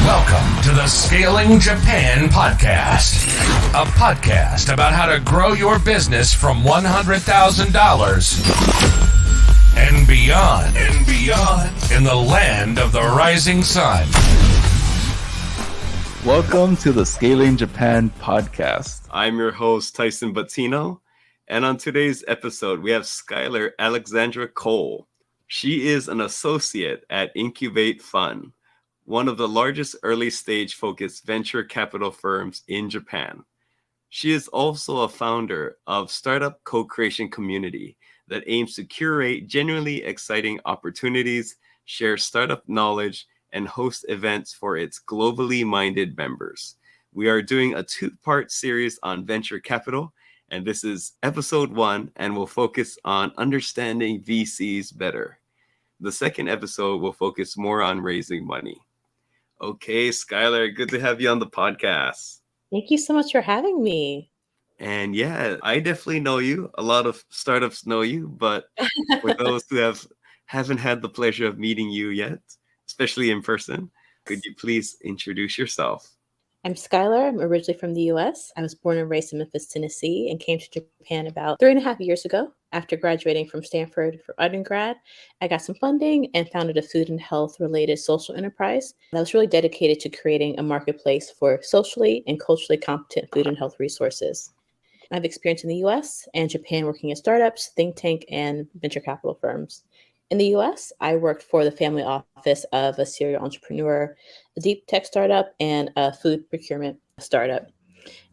Welcome to the Scaling Japan podcast, a podcast about how to grow your business from $100,000 and beyond in the land of the rising sun. Welcome to the Scaling Japan podcast. I'm your host, Tyson Batino, and on today's episode, we have Schyler Alexandra Cole. She is an associate at Incubate Fund, one of the largest early-stage focused venture capital firms in Japan. She is also a founder of Startup Co-Creation Community that aims to curate genuinely exciting opportunities, share startup knowledge, and host events for its globally minded members. We are doing a two-part series on venture capital, and this is episode 1, and we'll focus on understanding VCs better. The second episode will focus more on raising money. Okay, Schyler, good to have you on the podcast. Thank you so much for having me. And yeah, I definitely know you. A lot of startups know you, but for those who haven't had the pleasure of meeting you yet, especially in person, could you please introduce yourself? I'm Schyler. I'm originally from the U.S. I was born and raised in Memphis, Tennessee, and came to Japan about 3.5 years ago. After graduating from Stanford for undergrad, I got some funding and founded a food and health related social enterprise that was really dedicated to creating a marketplace for socially and culturally competent food and health resources. I have experience in the U.S. and Japan working at startups, think tank, and venture capital firms. In the U.S., I worked for the family office of a serial entrepreneur, a deep tech startup, and a food procurement startup.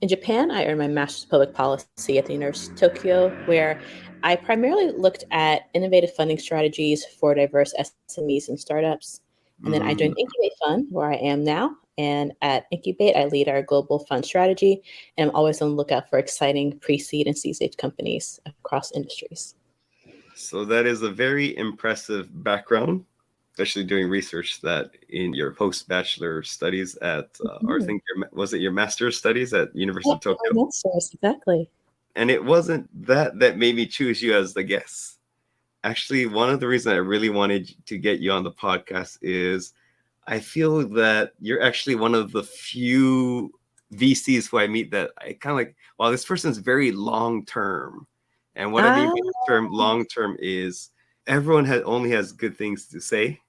In Japan, I earned my master's of public policy at the University of Tokyo, where I primarily looked at innovative funding strategies for diverse SMEs and startups. And then I joined Incubate Fund, where I am now. And at Incubate, I lead our global fund strategy, and I'm always on the lookout for exciting pre-seed and seed-stage companies across industries. So that is a very impressive background, especially doing research that in your post-bachelor studies at, or I think was it your master's studies at University of Tokyo? Master's, exactly. And it wasn't that made me choose you as the guest. Actually, one of the reasons I really wanted to get you on the podcast is I feel that you're actually one of the few VCs who I meet that I kind of like, wow, this person's very long-term. And what I mean by long-term is everyone only has good things to say.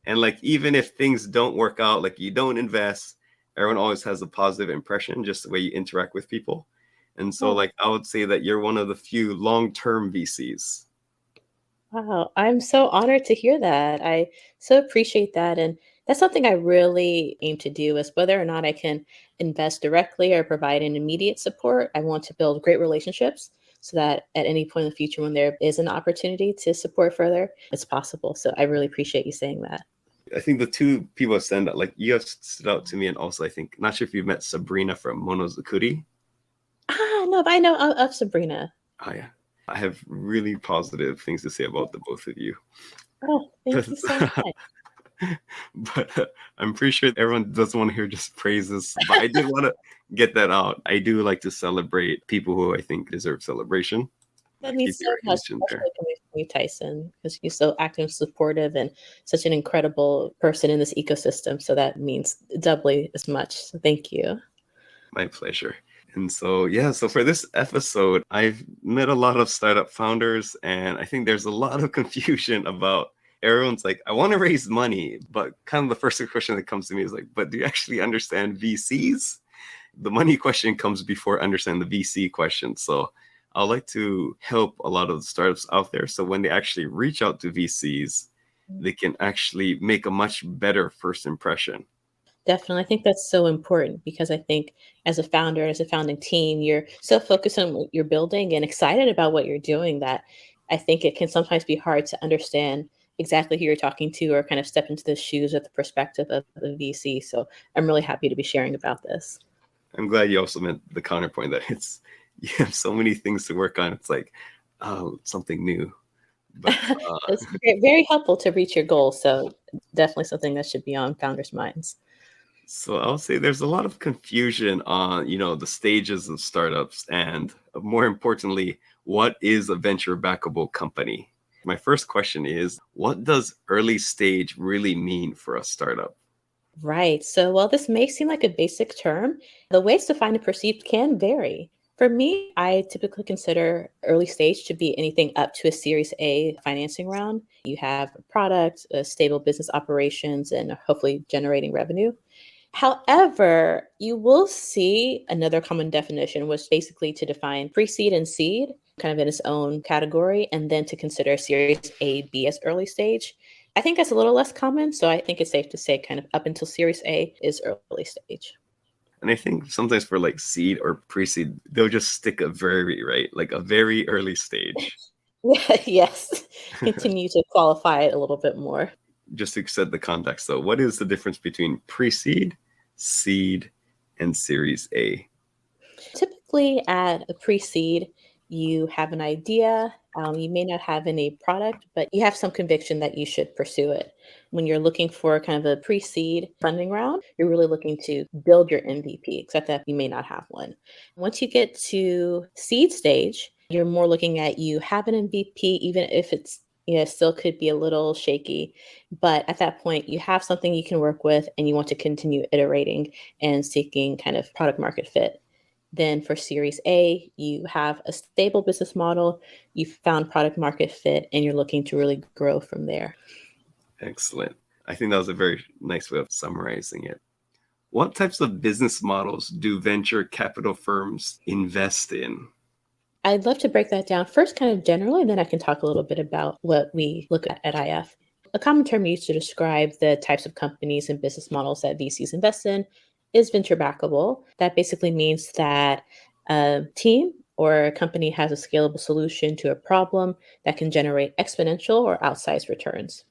And like, even if things don't work out, like you don't invest, everyone always has a positive impression, just the way you interact with people. And so like, I would say that you're one of the few long-term VCs. Wow, I'm so honored to hear that. I so appreciate that. And that's something I really aim to do, is whether or not I can invest directly or provide an immediate support, I want to build great relationships so that at any point in the future, when there is an opportunity to support further, it's possible. So I really appreciate you saying that. I think the two people that stand out, like you have stood out to me, and also I think, not sure if you've met Sabrina from Monozukuri. No, but I know of Sabrina. Oh yeah, I have really positive things to say about the both of you. Oh, thank you so much. But I'm pretty sure everyone doesn't want to hear just praises. But I did want to get that out. I do like to celebrate people who I think deserve celebration. That means so much, especially coming from you, Tyson, because you're so active and supportive and such an incredible person in this ecosystem. So that means doubly as much. So thank you. My pleasure. And so, so for this episode, I've met a lot of startup founders, and I think there's a lot of confusion about everyone's like, I want to raise money, but kind of the first question that comes to me is like, but do you actually understand VCs? The money question comes before understand the VC question. So I'd like to help a lot of the startups out there. So when they actually reach out to VCs, they can actually make a much better first impression. Definitely. I think that's so important, because I think as a founder, as a founding team, you're so focused on what you're building and excited about what you're doing that I think it can sometimes be hard to understand exactly who you're talking to, or kind of step into the shoes or the perspective of the VC. So I'm really happy to be sharing about this. I'm glad you also meant the counterpoint that you have so many things to work on. It's like, oh, something new. But, it's very helpful to reach your goals. So definitely something that should be on founders' minds. So I'll say there's a lot of confusion on, the stages of startups, and more importantly, what is a venture backable company? My first question is, what does early stage really mean for a startup? Right. So, while this may seem like a basic term, the ways defined and perceived can vary. For me, I typically consider early stage to be anything up to a Series A financing round. You have a product, a stable business operations, and hopefully generating revenue. However, you will see another common definition was basically to define pre-seed and seed kind of in its own category, and then to consider Series A, B as early stage. I think that's a little less common, so I think it's safe to say kind of up until Series A is early stage. And I think sometimes for like seed or pre-seed, they'll just stick a very, right? Like a very early stage. Yes, continue to qualify it a little bit more. Just to set the context, though, what is the difference between pre-seed, seed, and Series A? Typically, at a pre seed, you have an idea. You may not have any product, but you have some conviction that you should pursue it. When you're looking for kind of a pre seed funding round, you're really looking to build your MVP, except that you may not have one. Once you get to seed stage, you're more looking at you have an MVP, even if it's still could be a little shaky. But at that point, you have something you can work with and you want to continue iterating and seeking kind of product market fit. Then for Series A, you have a stable business model, you've found product market fit, and you're looking to really grow from there. Excellent. I think that was a very nice way of summarizing it. What types of business models do venture capital firms invest in? I'd love to break that down first, kind of generally, and then I can talk a little bit about what we look at IF. A common term used to describe the types of companies and business models that VCs invest in is venture backable. That basically means that a team or a company has a scalable solution to a problem that can generate exponential or outsized returns.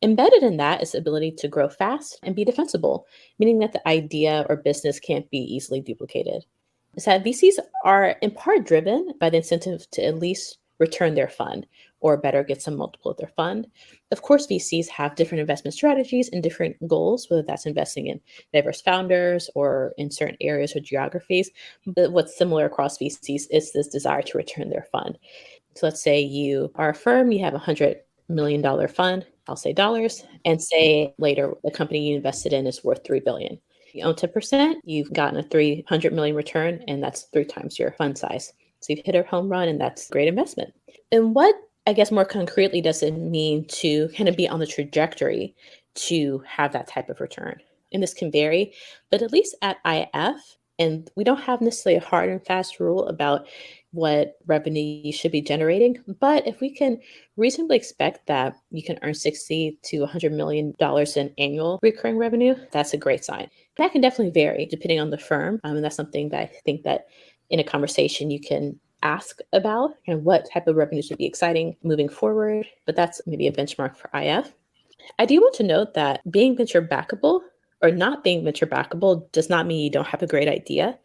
Embedded in that is the ability to grow fast and be defensible, meaning that the idea or business can't be easily duplicated. Is that VCs are in part driven by the incentive to at least return their fund or better get some multiple of their fund. Of course, VCs have different investment strategies and different goals, whether that's investing in diverse founders or in certain areas or geographies. But what's similar across VCs is this desire to return their fund. So let's say you are a firm, you have $100 million fund, I'll say dollars, and say later the company you invested in is worth $3 billion. You own 10%, you've gotten a 300 million return, and that's 3 times your fund size. So you've hit a home run, and that's a great investment. And what, I guess, more concretely does it mean to kind of be on the trajectory to have that type of return? And this can vary, but at least at IF, and we don't have necessarily a hard and fast rule about what revenue you should be generating. But if we can reasonably expect that you can earn $60 to $100 million in annual recurring revenue, that's a great sign. That can definitely vary depending on the firm. And that's something that I think that in a conversation you can ask about and what type of revenues would be exciting moving forward. But that's maybe a benchmark for IF. I do want to note that being venture backable or not being venture backable does not mean you don't have a great idea.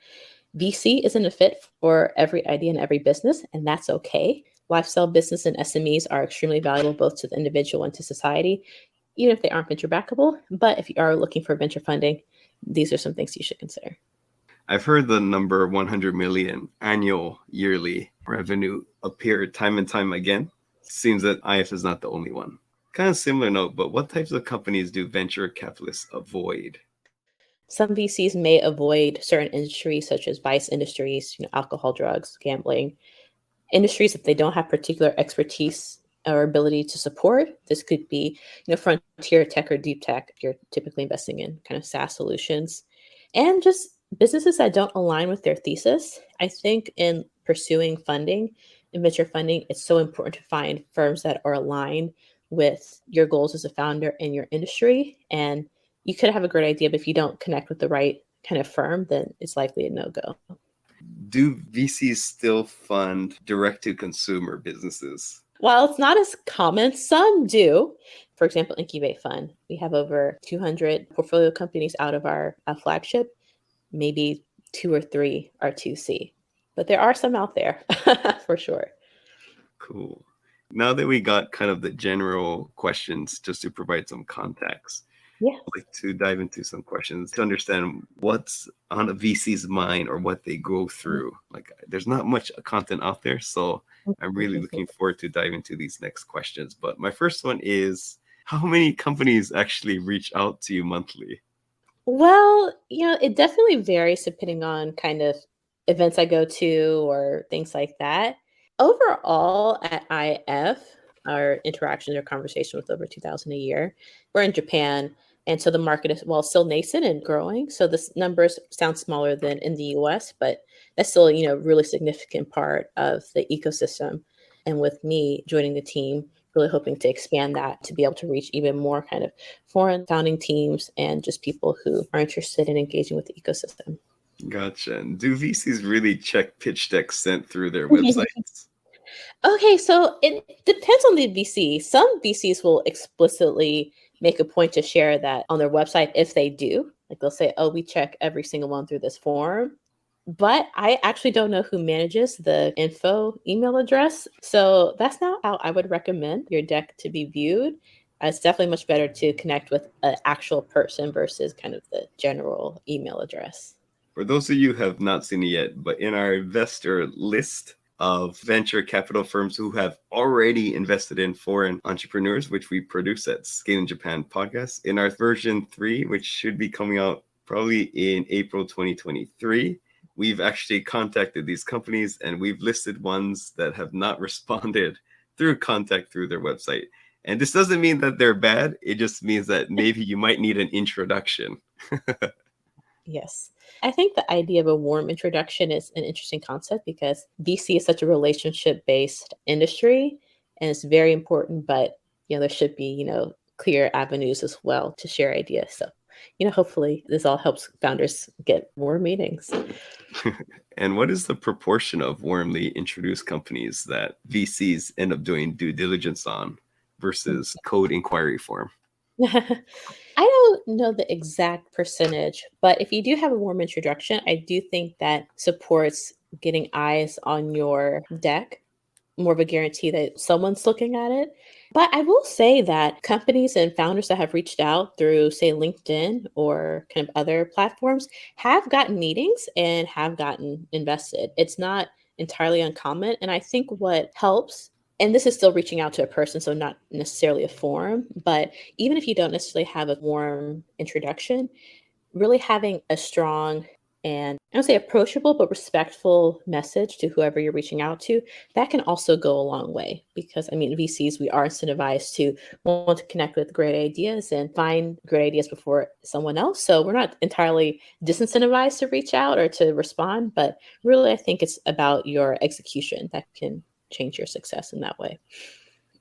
VC isn't a fit for every idea and every business, and that's okay. Lifestyle business and SMEs are extremely valuable both to the individual and to society, even if they aren't venture backable. But if you are looking for venture funding, these are some things you should consider. I've heard the number 100 million annual yearly revenue appear time and time again. Seems that IF is not the only one. Kind of similar note, but what types of companies do venture capitalists avoid? Some VCs may avoid certain industries such as vice industries, alcohol, drugs, gambling, industries that they don't have particular expertise or ability to support. This could be, frontier tech or deep tech if you're typically investing in kind of SaaS solutions. And just businesses that don't align with their thesis. I think in pursuing funding, in venture funding, it's so important to find firms that are aligned with your goals as a founder in your industry. And you could have a great idea, but if you don't connect with the right kind of firm, then it's likely a no-go. Do VCs still fund direct-to-consumer businesses? While it's not as common, some do. For example, Incubate Fund. We have over 200 portfolio companies out of our flagship. Maybe 2 or 3 are 2C. But there are some out there, for sure. Cool. Now that we got kind of the general questions, just to provide some context, Yeah. I'd like to dive into some questions to understand what's on a VC's mind or what they go through. Like, there's not much content out there, so I'm really looking forward to dive into these next questions. But my first one is, how many companies actually reach out to you monthly? Well, it definitely varies depending on kind of events I go to or things like that. Overall, at IF, our interactions or conversation with over 2,000 a year. We're in Japan, and so the market is, well, still nascent and growing. So this numbers sound smaller than in the US, but that's still, really significant part of the ecosystem. And with me joining the team, really hoping to expand that to be able to reach even more kind of foreign founding teams and just people who are interested in engaging with the ecosystem. Gotcha. And do VCs really check pitch decks sent through their websites? Okay, so it depends on the VC. Some VCs will explicitly make a point to share that on their website if they do. Like they'll say, oh, we check every single one through this form. But I actually don't know who manages the info email address. So that's not how I would recommend your deck to be viewed. It's definitely much better to connect with an actual person versus kind of the general email address. For those of you who have not seen it yet, but in our investor list of venture capital firms who have already invested in foreign entrepreneurs, which we produce at Scaling Japan podcast, in our version 3, which should be coming out probably in April 2023, we've actually contacted these companies and we've listed ones that have not responded through contact through their website. And this doesn't mean that they're bad. It just means that maybe you might need an introduction. Yes. I think the idea of a warm introduction is an interesting concept because VC is such a relationship-based industry and it's very important, but there should be, clear avenues as well to share ideas. So, hopefully this all helps founders get more meetings. And what is the proportion of warmly introduced companies that VCs end up doing due diligence on versus code inquiry form? I don't know the exact percentage, but if you do have a warm introduction, I do think that supports getting eyes on your deck, more of a guarantee that someone's looking at it. But I will say that companies and founders that have reached out through, say, LinkedIn or kind of other platforms have gotten meetings and have gotten invested. It's not entirely uncommon. And I think what helps, and this is still reaching out to a person, so not necessarily a forum, but even if you don't necessarily have a warm introduction, really having a strong and I don't say approachable, but respectful message to whoever you're reaching out to, that can also go a long way. Because VCs, we are incentivized to want to connect with great ideas and find great ideas before someone else. So we're not entirely disincentivized to reach out or to respond, but really I think it's about your execution that can change your success in that way.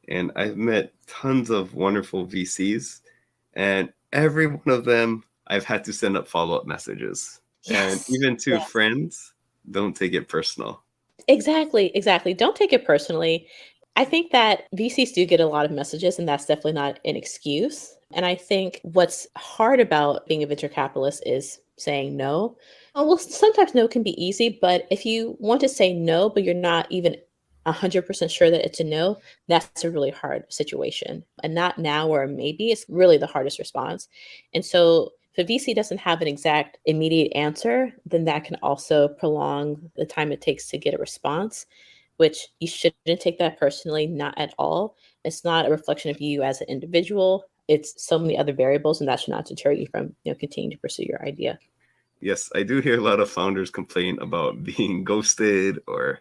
And I've met tons of wonderful VCs, and every one of them, I've had to send up follow-up messages. Yes. And even to Yes. friends, don't take it personal. Exactly. Don't take it personally. I think that VCs do get a lot of messages, and that's definitely not an excuse. And I think what's hard about being a venture capitalist is saying no. Well, sometimes no can be easy, but if you want to say no, but you're not even 100% sure that it's a no, that's a really hard situation. And not now or maybe it's really the hardest response. And so if a VC doesn't have an exact immediate answer, then that can also prolong the time it takes to get a response, which you shouldn't take that personally, not at all. It's not a reflection of you as an individual. It's so many other variables, and that should not deter you from continuing to pursue your idea. Yes, I do hear a lot of founders complain about being ghosted or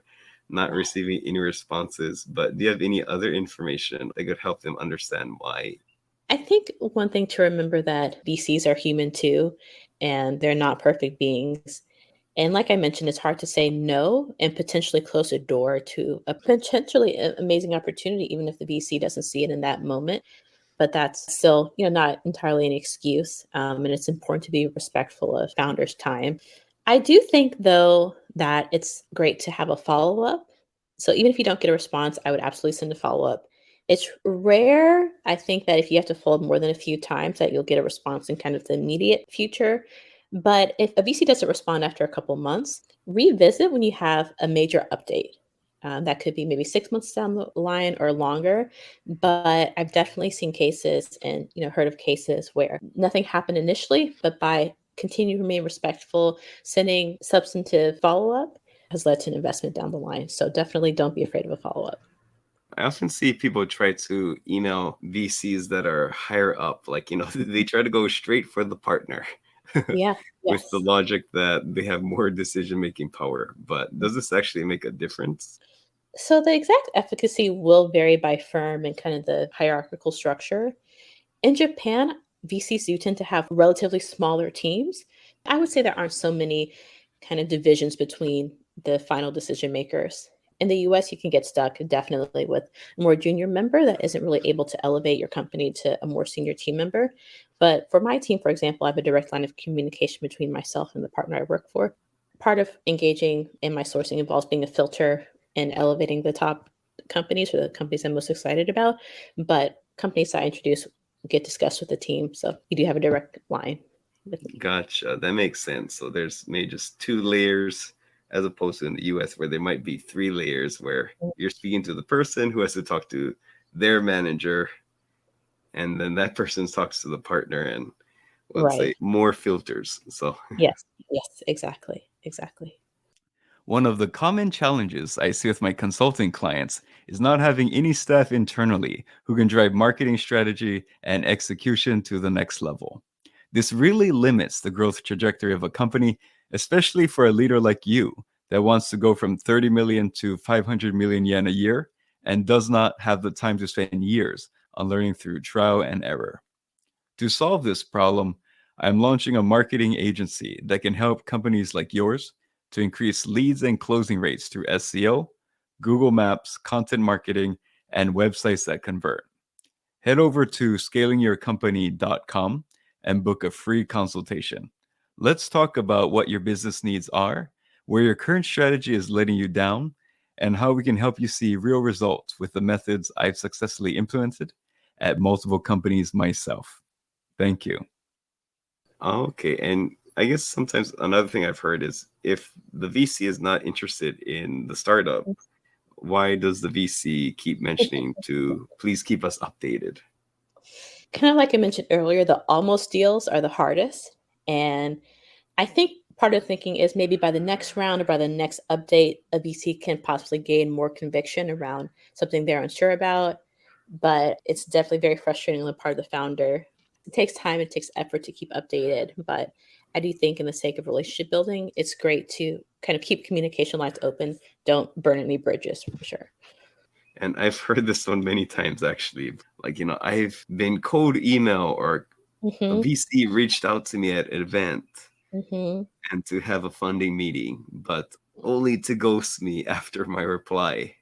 not receiving any responses, but do you have any other information that could help them understand why? I think one thing to remember that VCs are human too, and they're not perfect beings. And like I mentioned, it's hard to say no and potentially close a door to a potentially amazing opportunity, even if the VC doesn't see it in that moment. But that's still, not entirely an excuse. And it's important to be respectful of founders' time. I do think, though, that it's great to have a follow-up. So even if you don't get a response, I would absolutely send a follow-up. It's rare, I think, that if you have to follow up more than a few times that you'll get a response in kind of the immediate future. But if a VC doesn't respond after a couple months, revisit when you have a major update. That could be maybe 6 months down the line or longer. But I've definitely seen cases and heard of cases where nothing happened initially, but by continuing to remain respectful, sending substantive follow-up has led to an investment down the line. So definitely don't be afraid of a follow-up. I often see people try to email VCs that are higher up, like, they try to go straight for the partner Yeah. with the Yes. logic that they have more decision-making power. But does this actually make a difference? So the exact efficacy will vary by firm and kind of the hierarchical structure. In Japan, VCs do tend to have relatively smaller teams. I would say there aren't so many kind of divisions between the final decision makers. In the US, you can get stuck definitely with a more junior member that isn't really able to elevate your company to a more senior team member. But for my team, for example, I have a direct line of communication between myself and the partner I work for. Part of engaging in my sourcing involves being a filter and elevating the top companies or the companies I'm most excited about. But companies I introduce get discussed with the team. So you do have a direct line with me. Gotcha. That makes sense. So there's maybe just two layers as opposed to in the US where there might be three layers where you're speaking to the person who has to talk to their manager, and then that person talks to the partner, and let's say Right. more filters. So Yes. Yes. Exactly. Exactly. One of the common challenges I see with my consulting clients is not having any staff internally who can drive marketing strategy and execution to the next level. This really limits the growth trajectory of a company, especially for a leader like you that wants to go from 30 million to 500 million yen a year and does not have the time to spend years on learning through trial and error. To solve this problem, I'm launching a marketing agency that can help companies like yours to increase leads and closing rates through SEO, Google Maps, content marketing, and websites that convert. Head over to scalingyourcompany.com and book a free consultation. Let's talk about what your business needs are, where your current strategy is letting you down, and how we can help you see real results with the methods I've successfully implemented at multiple companies myself. Thank you. okay. And I guess sometimes another thing I've heard is if the VC is not interested in the startup, why does the VC keep mentioning to please keep us updated? Kind of like I mentioned earlier, the almost deals are the hardest. And I think part of thinking is maybe by the next round or by the next update, a VC can possibly gain more conviction around something they're unsure about. But it's definitely very frustrating on the part of the founder. It takes time, it takes effort to keep updated. But I do think, in the sake of relationship building, it's great to kind of keep communication lines open. Don't burn any bridges for sure. And I've heard this one many times actually. Like, I've been cold email or a Hmm. VC reached out to me at an event Hmm. and to have a funding meeting, but only to ghost me after my reply.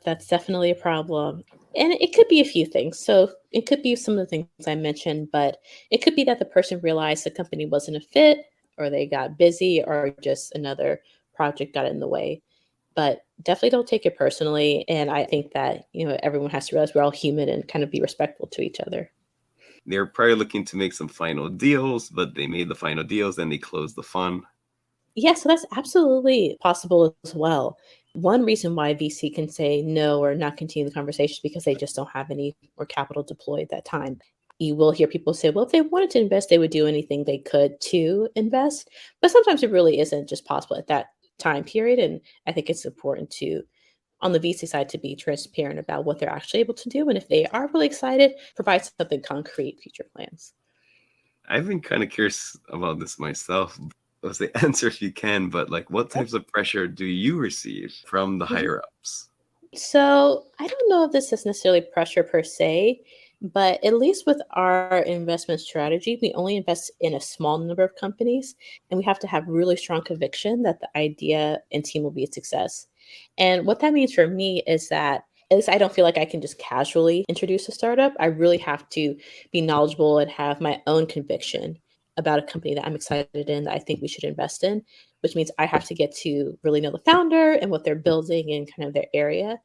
That's definitely a problem. And it could be a few things. So it could be some of the things I mentioned, but it could be that the person realized the company wasn't a fit, or they got busy, or just another project got in the way. But definitely don't take it personally. And I think that, everyone has to realize we're all human and kind of be respectful to each other. They're probably looking to make some final deals, but they made the final deals and they closed the fund. Yeah, so that's absolutely possible as well. One reason why VC can say no or not continue the conversation is because they just don't have any more capital deployed at that time. You will hear people say, well, if they wanted to invest, they would do anything they could to invest. But sometimes it really isn't just possible at that time period. And I think it's important to, on the VC side, to be transparent about what they're actually able to do. And if they are really excited, provide something concrete, future plans. I've been kind of curious about this myself. Let's say answer if you can, but like what types of pressure do you receive from the Yep. higher ups? So I don't know if this is necessarily pressure per se, but at least with our investment strategy, we only invest in a small number of companies, and we have to have really strong conviction that the idea and team will be a success. And what that means for me is that at least I don't feel like I can just casually introduce a startup. I really have to be knowledgeable and have my own conviction about a company that I'm excited in, that I think we should invest in, which means I have to get to really know the founder and what they're building and kind of their area.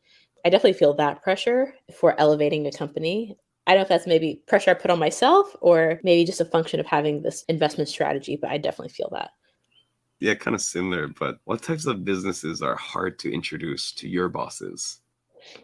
I definitely feel that pressure for elevating a company. I don't know if that's maybe pressure I put on myself or maybe just a function of having this investment strategy, but I definitely feel that. Yeah, kind of similar, but what types of businesses are hard to introduce to your bosses?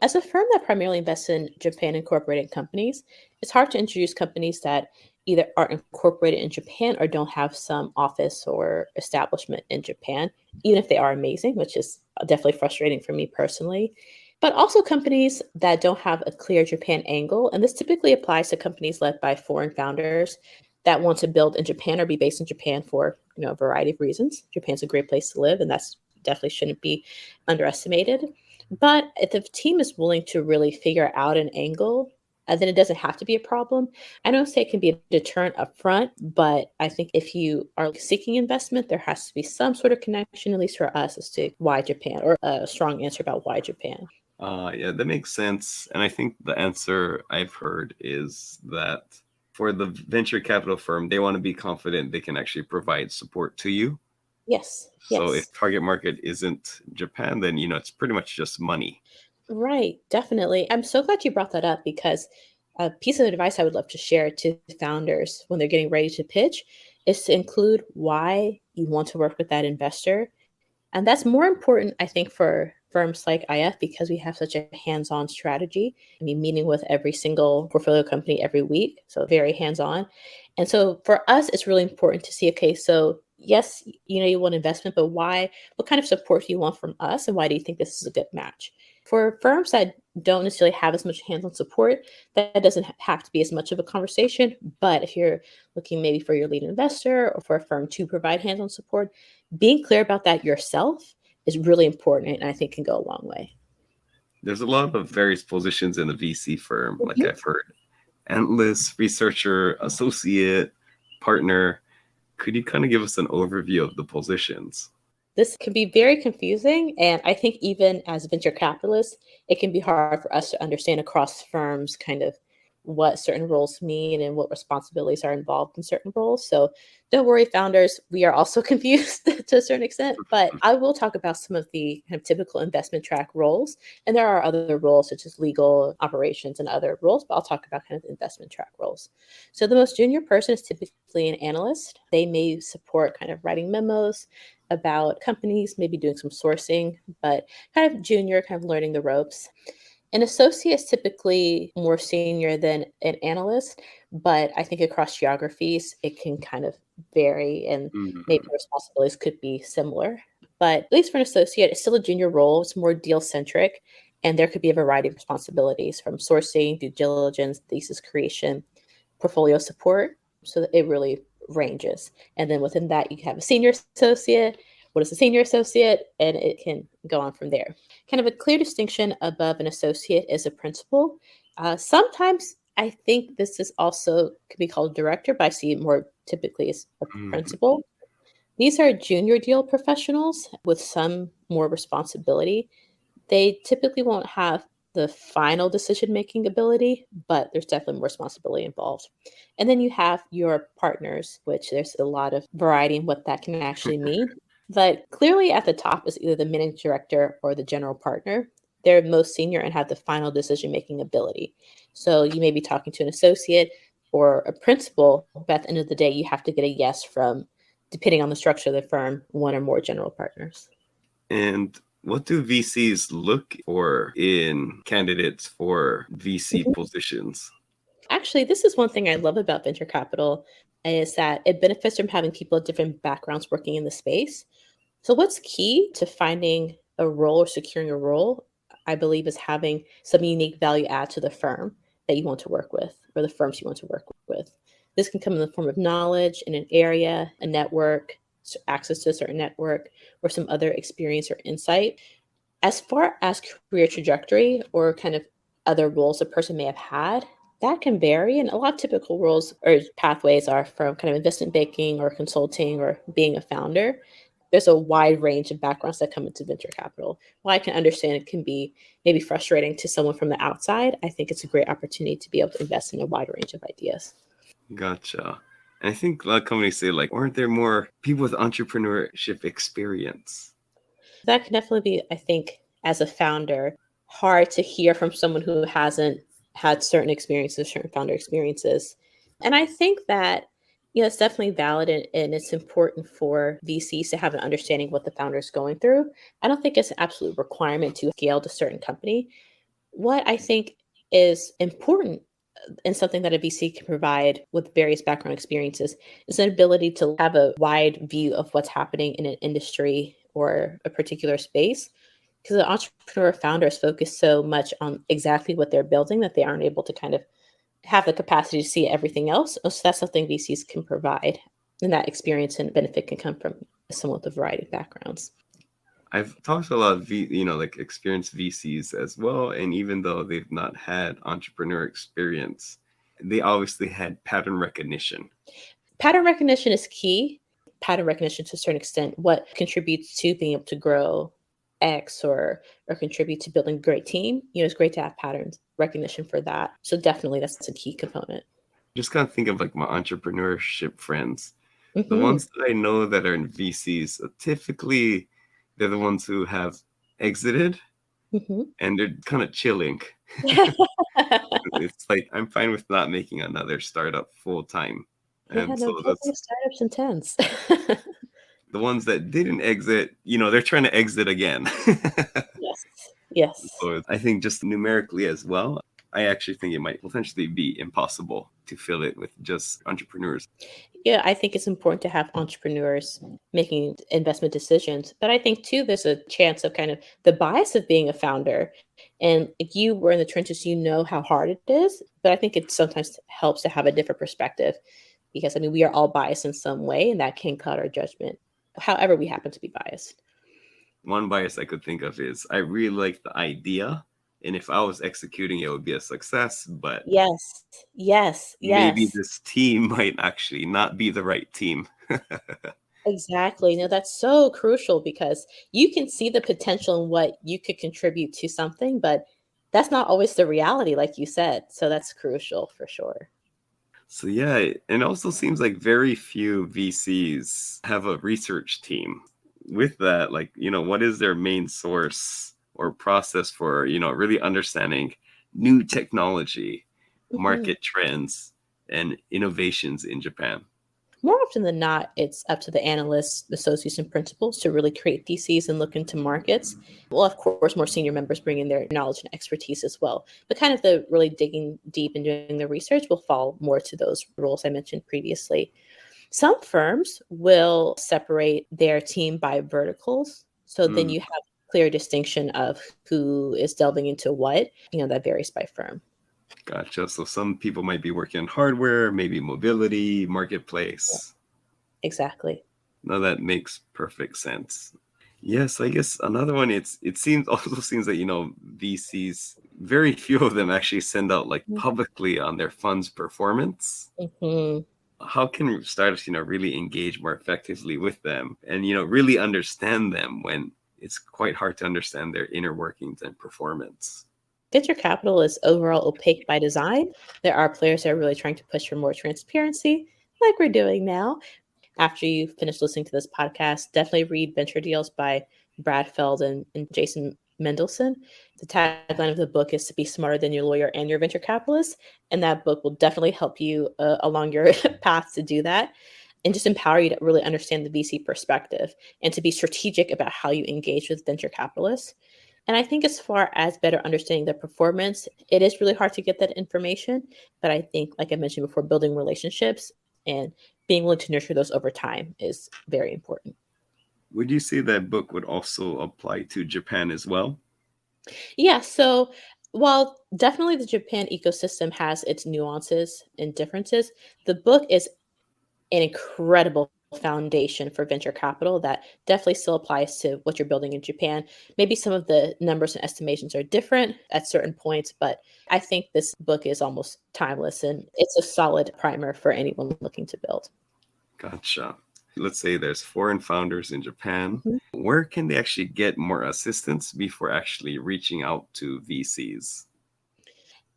As a firm that primarily invests in Japan incorporated companies, it's hard to introduce companies that either aren't incorporated in Japan or don't have some office or establishment in Japan, even if they are amazing, which is definitely frustrating for me personally. But also companies that don't have a clear Japan angle. And this typically applies to companies led by foreign founders that want to build in Japan or be based in Japan for a variety of reasons. Japan's a great place to live, and that's definitely shouldn't be underestimated. But if the team is willing to really figure out an angle, then it doesn't have to be a problem. I don't say it can be a deterrent up front, but I think if you are seeking investment, there has to be some sort of connection, at least for us, as to why Japan, or a strong answer about why Japan. Yeah, that makes sense. And I think the answer I've heard is that for the venture capital firm, they want to be confident they can actually provide support to you. Yes, So yes. if target market isn't Japan, then it's pretty much just money. Right, definitely. I'm so glad you brought that up because a piece of advice I would love to share to founders when they're getting ready to pitch is to include why you want to work with that investor. And that's more important, I think, for firms like IF because we have such a hands on strategy. I mean, meeting with every single portfolio company every week. So, very hands on. And so, for us, it's really important to see okay, so yes, you want investment, but why? What kind of support do you want from us? And why do you think this is a good match? For firms that don't necessarily have as much hands on support, that doesn't have to be as much of a conversation. But if you're looking maybe for your lead investor or for a firm to provide hands on support, being clear about that yourself is really important and I think can go a long way. There's a lot of various positions in the VC firm, like Mhm. I've heard. Analyst, researcher, associate, partner. Could you kind of give us an overview of the positions? This can be very confusing. And I think even as venture capitalists, it can be hard for us to understand across firms kind of what certain roles mean and what responsibilities are involved in certain roles. So don't worry, founders, we are also confused to a certain extent, but I will talk about some of the kind of typical investment track roles. And there are other roles such as legal operations and other roles, but I'll talk about kind of the investment track roles. So the most junior person is typically an analyst. They may support kind of writing memos about companies, maybe doing some sourcing, but kind of junior, kind of learning the ropes. An associate is typically more senior than an analyst, but I think across geographies, it can kind of vary and maybe Mhm. the responsibilities could be similar. But at least for an associate, it's still a junior role. It's more deal centric, and there could be a variety of responsibilities from sourcing, due diligence, thesis creation, portfolio support. So that it really ranges. And then within that, you have a senior associate. What is a senior associate? And it can go on from there. Kind of a clear distinction above an associate is a principal. Sometimes I think this is also could be called director, but I see it more typically as a Mhm. principal. These are junior deal professionals with some more responsibility. They typically won't have the final decision-making ability, but there's definitely more responsibility involved. And then you have your partners, which there's a lot of variety in what that can actually mean. But clearly at the top is either the managing director or the general partner. They're most senior and have the final decision-making ability. So you may be talking to an associate or a principal, but at the end of the day, you have to get a yes from, depending on the structure of the firm, one or more general partners. And what do VCs look for in candidates for VC positions? Actually, this is one thing I love about venture capital is that it benefits from having people of different backgrounds working in the space. So what's key to finding a role or securing a role, I believe, is having some unique value add to the firm that you want to work with or the firms you want to work with. This can come in the form of knowledge in an area, a network, access to a certain network, or some other experience or insight. As far as career trajectory or kind of other roles a person may have had, that can vary. And a lot of typical roles or pathways are from kind of investment banking or consulting or being a founder. There's a wide range of backgrounds that come into venture capital. While I can understand it can be maybe frustrating to someone from the outside, I think it's a great opportunity to be able to invest in a wide range of ideas. Gotcha. And I think a lot of companies say, like, aren't there more people with entrepreneurship experience? That can definitely be, I think, as a founder, hard to hear from someone who hasn't had certain experiences, certain founder experiences. And I think that Yeah, it's definitely valid, and it's important for VCs to have an understanding what the founder is going through. I don't think it's an absolute requirement to scale to a certain company. What I think is important and something that a VC can provide with various background experiences is an ability to have a wide view of what's happening in an industry or a particular space. Because the entrepreneur founder is focused so much on exactly what they're building that they aren't able to kind of have the capacity to see everything else. So that's something VCs can provide. And that experience and benefit can come from someone with a variety of backgrounds. I've talked to a lot of like experienced VCs as well, and even though they've not had entrepreneur experience, they obviously had pattern recognition. Pattern recognition is key. Pattern recognition to a certain extent, what contributes to being able to grow X or contribute to building a great team. It's great to have patterns recognition for that. So definitely that's a key component. Just kind of think of like my entrepreneurship friends. The Mm-hmm. ones that I know that are in VCs, typically they're the ones who have exited Mm-hmm. and they're kind of chilling. It's like, I'm fine with not making another startup full time. Yeah, And no, so that's definitely startups intense. the ones that didn't exit, they're trying to exit again. Yes. Yes. So I think just numerically as well, I actually think it might potentially be impossible to fill it with just entrepreneurs. Yeah, I think it's important to have entrepreneurs making investment decisions. But I think too, there's a chance of kind of the bias of being a founder. And if you were in the trenches, you know how hard it is. But I think it sometimes helps to have a different perspective because we are all biased in some way, and that can cut our judgment. However, we happen to be biased. One bias I could think of is I really like the idea. And if I was executing, it would be a success. But Yes, yes, maybe yes. this team might actually not be the right team. Exactly. No, that's so crucial because you can see the potential in what you could contribute to something, but that's not always the reality, like you said. So that's crucial for sure. So yeah, it also seems like very few VCs have a research team. With that, like, what is their main source or process for, really understanding new technology, Mhm. market trends, and innovations in Japan? More often than not, it's up to the analysts, associates, and principals to really create theses and look into markets. Well, of course, more senior members bring in their knowledge and expertise as well. But kind of the really digging deep and doing the research will fall more to those roles I mentioned previously. Some firms will separate their team by verticals. So then Mm, you have clear distinction of who is delving into what. That varies by firm. gotcha. So some people might be working on hardware, maybe mobility, Yeah, marketplace. exactly. No, that makes perfect sense. Yes, I guess another one. It seems also seems that VCs, very few of them actually send out like publicly on their fund's performance. Mhm. How can startups really engage more effectively with them and really understand them when it's quite hard to understand their inner workings and performance? Venture capital is overall opaque by design. There are players that are really trying to push for more transparency, like we're doing now. After you finish listening to this podcast, definitely read Venture Deals by Brad Feld and Jason Mendelsohn. The tagline of the book is to be smarter than your lawyer and your venture capitalist. And that book will definitely help you along your path to do that and just empower you to really understand the VC perspective and to be strategic about how you engage with venture capitalists. And I think as far as better understanding their performance, it is really hard to get that information. But I think, like I mentioned before, building relationships and being willing to nurture those over time is very important. Would you say that book would also apply to Japan as well? Yeah. So while definitely the Japan ecosystem has its nuances and differences, the book is an incredible foundation for venture capital that definitely still applies to what you're building in Japan. Maybe some of the numbers and estimations are different at certain points, but I think this book is almost timeless and it's a solid primer for anyone looking to build. Gotcha. Let's say there's foreign founders in Japan. Mhm. Where can they actually get more assistance before actually reaching out to VCs?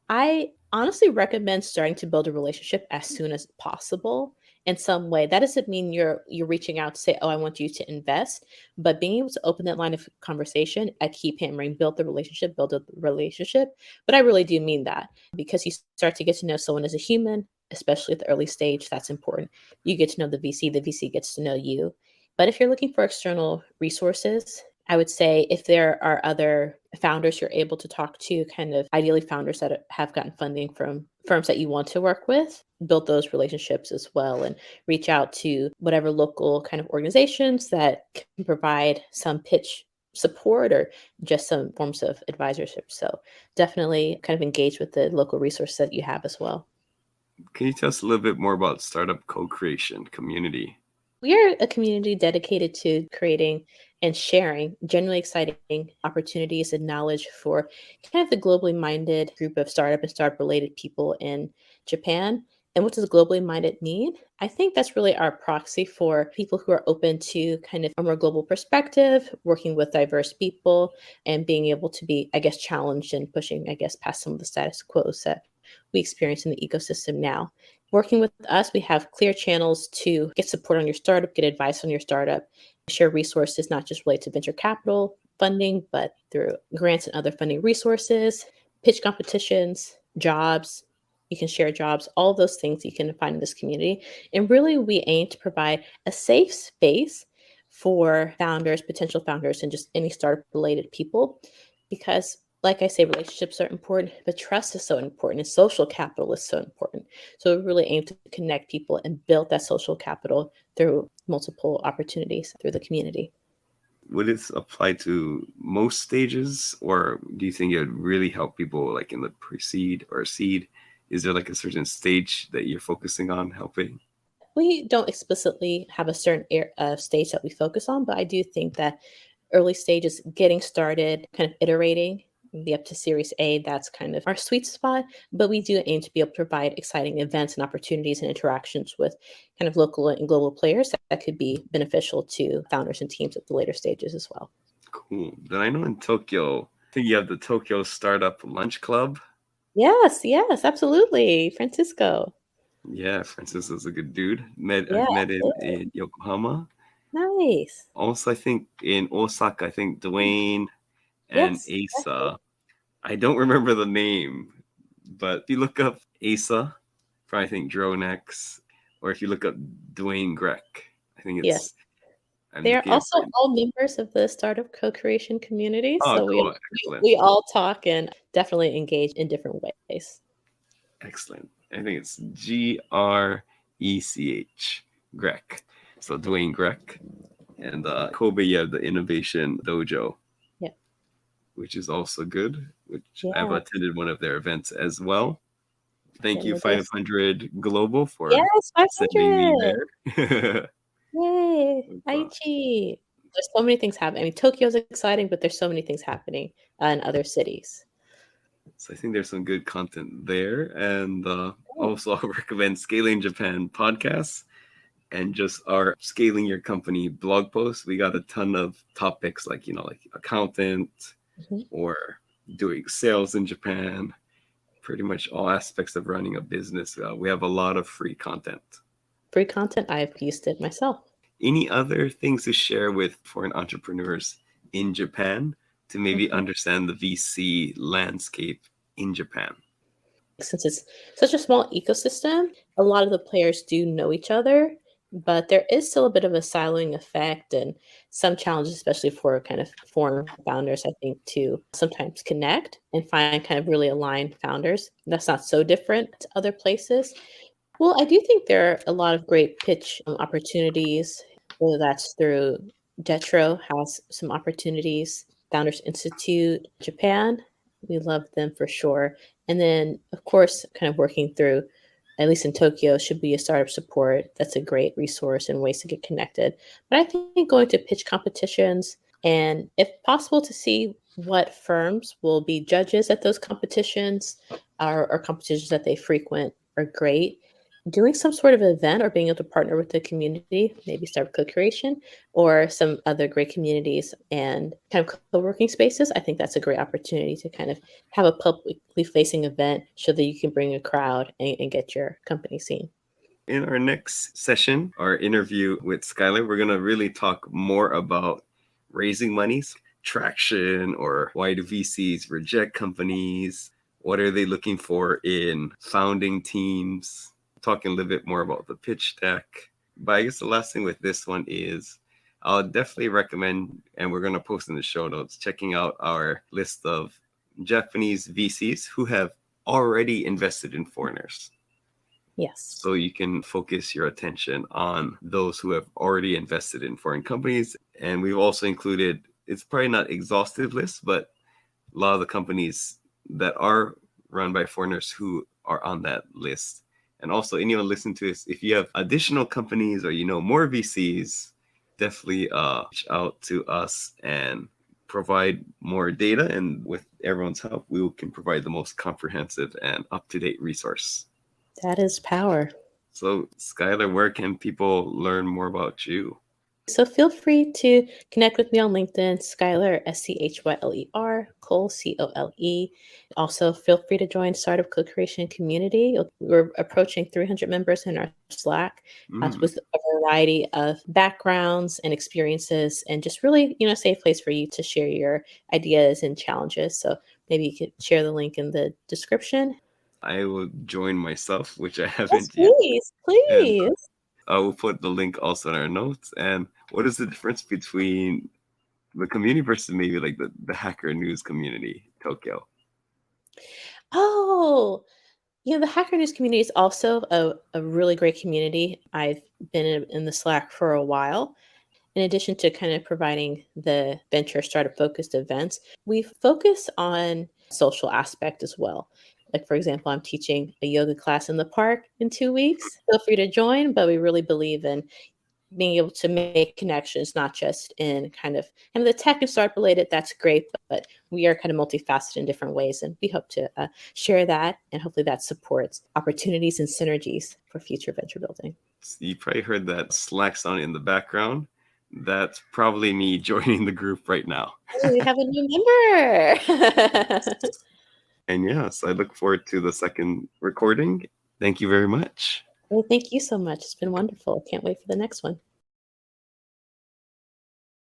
I honestly recommend starting to build a relationship as soon as possible in some way. That doesn't mean you're reaching out to say, "Oh, I want you to invest," but being able to open that line of conversation, I keep hammering, build a relationship. But I really do mean that because you start to get to know someone as a human, especially at the early stage. That's important. You get to know the VC gets to know you. But if you're looking for external resources, I would say if there are other founders you're able to talk to, kind of ideally founders that have gotten funding from firms that you want to work with, build those relationships as well and reach out to whatever local kind of organizations that can provide some pitch support or just some forms of advisorship. So definitely kind of engage with the local resources that you have as well. Can you tell us a little bit more about startup co-creation community? We are a community dedicated to creating and sharing genuinely exciting opportunities and knowledge for kind of the globally minded group of startup and startup related people in Japan. And what does globally minded mean? I think that's really our proxy for people who are open to kind of a more global perspective, working with diverse people, and being able to be, I guess, challenged and pushing, I guess, past some of the status quos that we experience in the ecosystem now. Working with us, we have clear channels to get support on your startup, get advice on your startup, share resources, not just related to venture capital funding, but through grants and other funding resources, pitch competitions, jobs. You can share jobs, all those things you can find in this community. And really, we aim to provide a safe space for founders, potential founders, and just any startup related people. Because, like I say, relationships are important, but trust is so important, and social capital is so important. So we really aim to connect people and build that social capital through multiple opportunities through the community. Would it apply to most stages, or do you think it would really help people like in the pre-seed or seed? Is there like a certain stage that you're focusing on helping? We don't explicitly have a certain stage that we focus on, but I do think that early stages, getting started, kind of iterating, the up to Series A, that's kind of our sweet spot. But we do aim to be able to provide exciting events and opportunities and interactions with kind of local and global players that could be beneficial to founders and teams at the later stages as well. Cool. Then I know in Tokyo, I think you have the Tokyo Startup Lunch Club. Yes, absolutely. Francisco. Yeah, Francis is a good dude. Yeah, I've met him absolutely. in Yokohama. Nice. Also, I think in Osaka, I think Dwayne and Yes. Asa. I don't remember the name, but if you look up Asa, for I think Dronex, or if you look up Dwayne Grech, I think Yes. I'm They are looking up. also all members of the startup co-creation community. Oh, So cool. Excellent. we all talk and definitely engage in different ways. Excellent. I think it's Grech, Grech. So Dwayne Grech. And Kobe, you have the Innovation Dojo, Yeah. which is also good, which I've Yeah. attended one of their events as well. Thank you, Certainly does. 500 Global, for Yes, sending me 500. there. Yay. Aichi. There's so many things happening. I mean, Tokyo's exciting, but there's so many things happening in other cities. So I think there's some good content there. And also I'll recommend Scaling Japan podcasts and just our Scaling Your Company blog posts. We got a ton of topics like, like accountant or doing sales in Japan, pretty much all aspects of running a business. We have a lot of free content. Free content, I've used it myself. Any other things to share with foreign entrepreneurs in Japan to maybe understand the VC landscape in Japan? Since it's such a small ecosystem, a lot of the players do know each other, but there is still a bit of a siloing effect and some challenges, especially for kind of foreign founders, I think, to sometimes connect and find kind of really aligned founders. That's not so different to other places. Well, I do think there are a lot of great pitch opportunities, whether that's through Jetro has some opportunities, Founders Institute Japan, we love them for sure. And then, of course, kind of working through, at least in Tokyo, should be a startup support. That's a great resource and ways to get connected. But I think going to pitch competitions and, if possible, to see what firms will be judges at those competitions or competitions that they frequent are great. Doing some sort of event or being able to partner with the community, maybe start co-creation or some other great communities and kind of co-working spaces. I think that's a great opportunity to kind of have a publicly facing event so that you can bring a crowd and get your company seen. In our next session, our interview with Schyler, we're going to really talk more about raising monies, traction, or why do VCs reject companies? What are they looking for in founding teams? talking a little bit more about the pitch deck. But I guess the last thing with this one is I'll definitely recommend, and we're going to post in the show notes, checking out our list of Japanese VCs who have already invested in foreigners. Yes. So you can focus your attention on those who have already invested in foreign companies. And we've also included, it's probably not exhaustive list, but a lot of the companies that are run by foreigners who are on that list. And also anyone listening to this, if you have additional companies or you know more VCs, definitely reach out to us and provide more data. And with everyone's help, we can provide the most comprehensive and up-to-date resource. That is power. So, Schyler, where can people learn more about you? So feel free to connect with me on LinkedIn, Schyler, Schyler, Cole, Cole. Also, feel free to join Startup Co-Creation Community. We're approaching 300 members in our Slack with a variety of backgrounds and experiences, and just really, a safe place for you to share your ideas and challenges. So maybe you could share the link in the description. I will join myself, which I haven't Yes, please. And I will put the link also in our notes. And what is the difference between the community versus maybe like the Hacker News community, Tokyo? Oh, the Hacker News community is also a really great community. I've been in the Slack for a while. In addition to kind of providing the venture startup focused events, we focus on social aspect as well. Like, for example, I'm teaching a yoga class in the park in 2 weeks. Feel free to join, but we really believe in being able to make connections, not just in kind of the tech and startup related. That's great, but we are kind of multifaceted in different ways. And we hope to share that, and hopefully that supports opportunities and synergies for future venture building. You probably heard that Slack sound in the background. That's probably me joining the group right now. Oh, we have a new member. And yes, I look forward to the second recording. Thank you very much. Well, thank you so much. It's been wonderful. Can't wait for the next one.